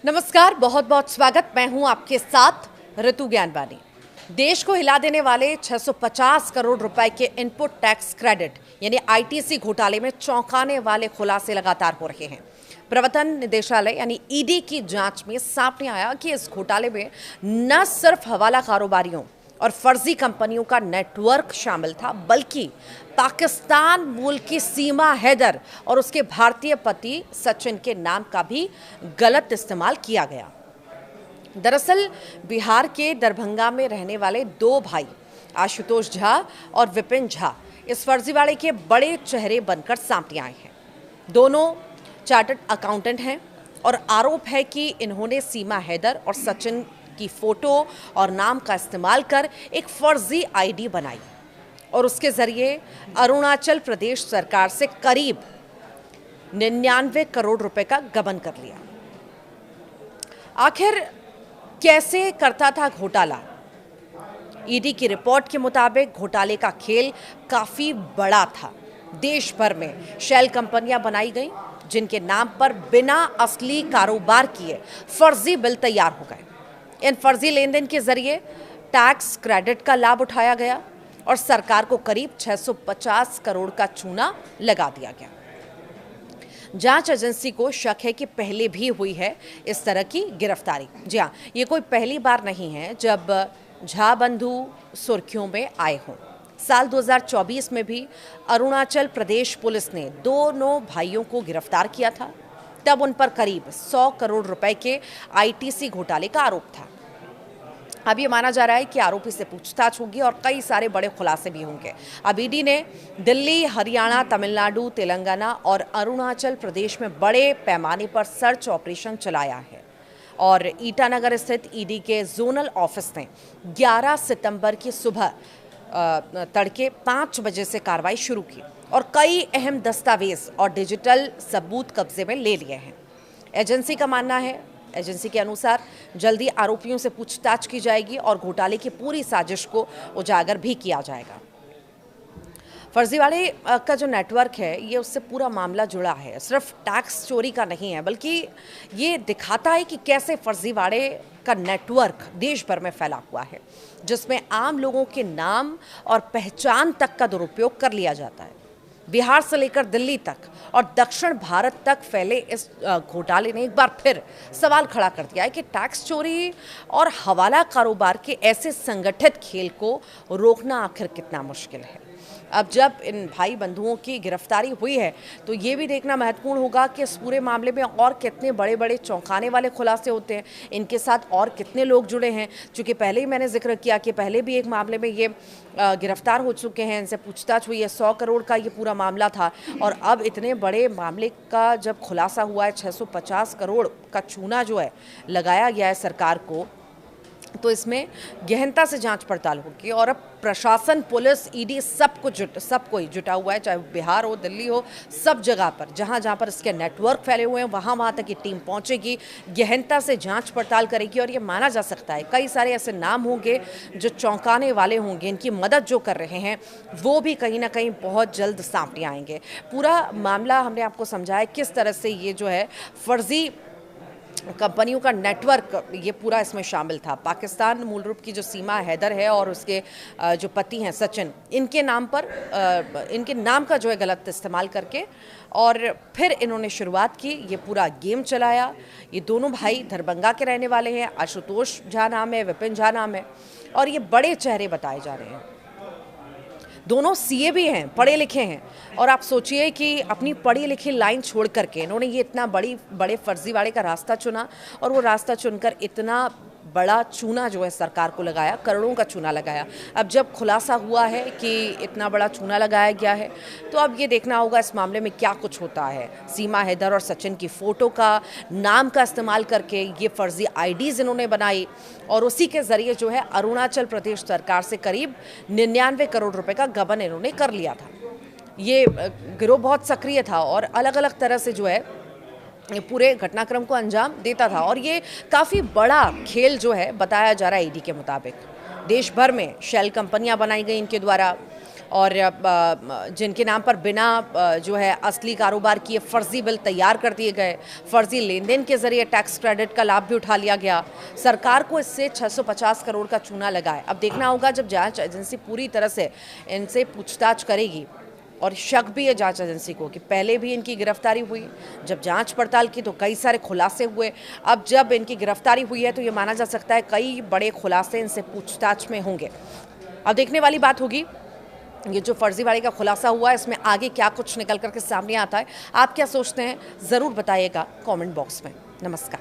नमस्कार, बहुत बहुत स्वागत। मैं हूं आपके साथ ऋतु ज्ञानवानी। देश को हिला देने वाले 650 करोड़ रुपए के इनपुट टैक्स क्रेडिट यानी आईटीसी घोटाले में चौंकाने वाले खुलासे लगातार हो रहे हैं। प्रवर्तन निदेशालय यानी ईडी की जांच में सामने आया कि इस घोटाले में न सिर्फ हवाला कारोबारियों और फर्जी कंपनियों का नेटवर्क शामिल था, बल्कि पाकिस्तान मूल की सीमा हैदर और उसके भारतीय पति सचिन के नाम का भी गलत इस्तेमाल किया गया। दरअसल बिहार के दरभंगा में रहने वाले दो भाई आशुतोष झा और विपिन झा इस फर्जीवाड़े के बड़े चेहरे बनकर सामने आए हैं। दोनों चार्टर्ड अकाउंटेंट हैं और आरोप है कि इन्होंने सीमा हैदर और सचिन की फोटो और नाम का इस्तेमाल कर एक फर्जी आईडी बनाई और उसके जरिए अरुणाचल प्रदेश सरकार से करीब 99 करोड़ रुपए का गबन कर लिया। आखिर कैसे करता था घोटाला? ईडी की रिपोर्ट के मुताबिक घोटाले का खेल काफी बड़ा था। देश भर में शेल कंपनियां बनाई गईं, जिनके नाम पर बिना असली कारोबार किए फर्जी बिल तैयार हो गए। इन फर्जी लेन देन के जरिए टैक्स क्रेडिट का लाभ उठाया गया और सरकार को करीब 650 करोड़ का चूना लगा दिया गया। जांच एजेंसी को शक है कि पहले भी हुई है इस तरह की गिरफ्तारी। जी हाँ, ये कोई पहली बार नहीं है जब झा बंधु सुर्खियों में आए हों। साल 2024 में भी अरुणाचल प्रदेश पुलिस ने दोनों भाइयों को गिरफ्तार किया था। तब उन पर करीब 100 करोड़ रुपए के आईटीसी घोटाले का आरोप था। अब ये माना जा रहा है कि आरोपी से पूछताछ होगी और कई सारे बड़े खुलासे भी होंगे। अब ईडी ने दिल्ली, हरियाणा, तमिलनाडु, तेलंगाना और अरुणाचल प्रदेश में बड़े पैमाने पर सर्च ऑपरेशन चलाया है और ईटानगर स्थित ईडी के जोनल ऑफिस ने 11 सितंबर की सुबह तड़के 5 बजे से कार्रवाई शुरू की और कई अहम दस्तावेज और डिजिटल सबूत कब्जे में ले लिए हैं। एजेंसी के अनुसार जल्दी आरोपियों से पूछताछ की जाएगी और घोटाले की पूरी साजिश को उजागर भी किया जाएगा। फर्जीवाड़े का जो नेटवर्क है, ये उससे पूरा मामला जुड़ा है, सिर्फ टैक्स चोरी का नहीं है, बल्कि ये दिखाता है कि कैसे फर्जीवाड़े का नेटवर्क देश भर में फैला हुआ है, जिसमें आम लोगों के नाम और पहचान तक का दुरुपयोग कर लिया जाता है। बिहार से लेकर दिल्ली तक और दक्षिण भारत तक फैले इस घोटाले ने एक बार फिर सवाल खड़ा कर दिया है कि टैक्स चोरी और हवाला कारोबार के ऐसे संगठित खेल को रोकना आखिर कितना मुश्किल है। अब जब इन भाई बंधुओं की गिरफ्तारी हुई है तो ये भी देखना महत्वपूर्ण होगा कि इस पूरे मामले में और कितने बड़े बड़े चौंकाने वाले खुलासे होते हैं, इनके साथ और कितने लोग जुड़े हैं। चूँकि पहले ही मैंने जिक्र किया कि पहले भी एक मामले में ये गिरफ्तार हो चुके हैं, इनसे पूछताछ हुई है। 100 करोड़ का ये पूरा मामला था और अब इतने बड़े मामले का जब खुलासा हुआ है, 650 करोड़ का चूना जो है लगाया गया है सरकार को, तो इसमें गहनता से जांच पड़ताल होगी और अब प्रशासन, पुलिस, ईडी सब कोई जुटा हुआ है, चाहे बिहार हो, दिल्ली हो, सब जगह पर जहां पर इसके नेटवर्क फैले हुए हैं वहां तक ये टीम पहुंचेगी, गहनता से जांच पड़ताल करेगी और ये माना जा सकता है कई सारे ऐसे नाम होंगे जो चौंकाने वाले होंगे। इनकी मदद जो कर रहे हैं वो भी कहीं ना कहीं बहुत जल्द सामने आएंगे। पूरा मामला हमने आपको समझाया किस तरह से ये जो है फर्जी कंपनियों का नेटवर्क ये पूरा इसमें शामिल था। पाकिस्तान मूल रूप की जो सीमा हैदर है और उसके जो पति हैं सचिन, इनके नाम पर इनके नाम का जो है गलत इस्तेमाल करके और फिर इन्होंने शुरुआत की, ये पूरा गेम चलाया। ये दोनों भाई दरभंगा के रहने वाले हैं, आशुतोष झा नाम है, विपिन झा नाम है और ये बड़े चेहरे बताए जा रहे हैं। दोनों सीए भी हैं, पढ़े लिखे हैं और आप सोचिए कि अपनी पढ़ी लिखी लाइन छोड़ करके इन्होंने ये इतना बड़े फर्जीवाड़े का रास्ता चुना और वो रास्ता चुनकर इतना बड़ा चूना जो है सरकार को लगाया, करोड़ों का चूना लगाया। अब जब खुलासा हुआ है कि इतना बड़ा चूना लगाया गया है तो अब ये देखना होगा इस मामले में क्या कुछ होता है। सीमा हैदर और सचिन की फ़ोटो का, नाम का इस्तेमाल करके ये फर्जी आईडीज़ इन्होंने बनाई और उसी के ज़रिए जो है अरुणाचल प्रदेश सरकार से करीब 99 करोड़ रुपए का गबन इन्होंने कर लिया था। ये गिरोह बहुत सक्रिय था और अलग अलग तरह से जो है पूरे घटनाक्रम को अंजाम देता था और ये काफ़ी बड़ा खेल जो है बताया जा रहा है ईडी के मुताबिक। देश भर में शेल कंपनियां बनाई गई इनके द्वारा और जिनके नाम पर बिना जो है असली कारोबार किए फर्जी बिल तैयार कर दिए गए, फर्जी लेन देन के जरिए टैक्स क्रेडिट का लाभ भी उठा लिया गया। सरकार को इससे 650 करोड़ का चूना लगा है। अब देखना होगा जब जांच एजेंसी पूरी तरह से इनसे पूछताछ करेगी, और शक भी है जांच एजेंसी को कि पहले भी इनकी गिरफ्तारी हुई, जब जांच पड़ताल की तो कई सारे खुलासे हुए। अब जब इनकी गिरफ्तारी हुई है तो ये माना जा सकता है कई बड़े खुलासे इनसे पूछताछ में होंगे। अब देखने वाली बात होगी ये जो फर्जीवाड़े का खुलासा हुआ है इसमें आगे क्या कुछ निकल करके सामने आता है। आप क्या सोचते हैं ज़रूर बताइएगा कमेंट बॉक्स में। नमस्कार।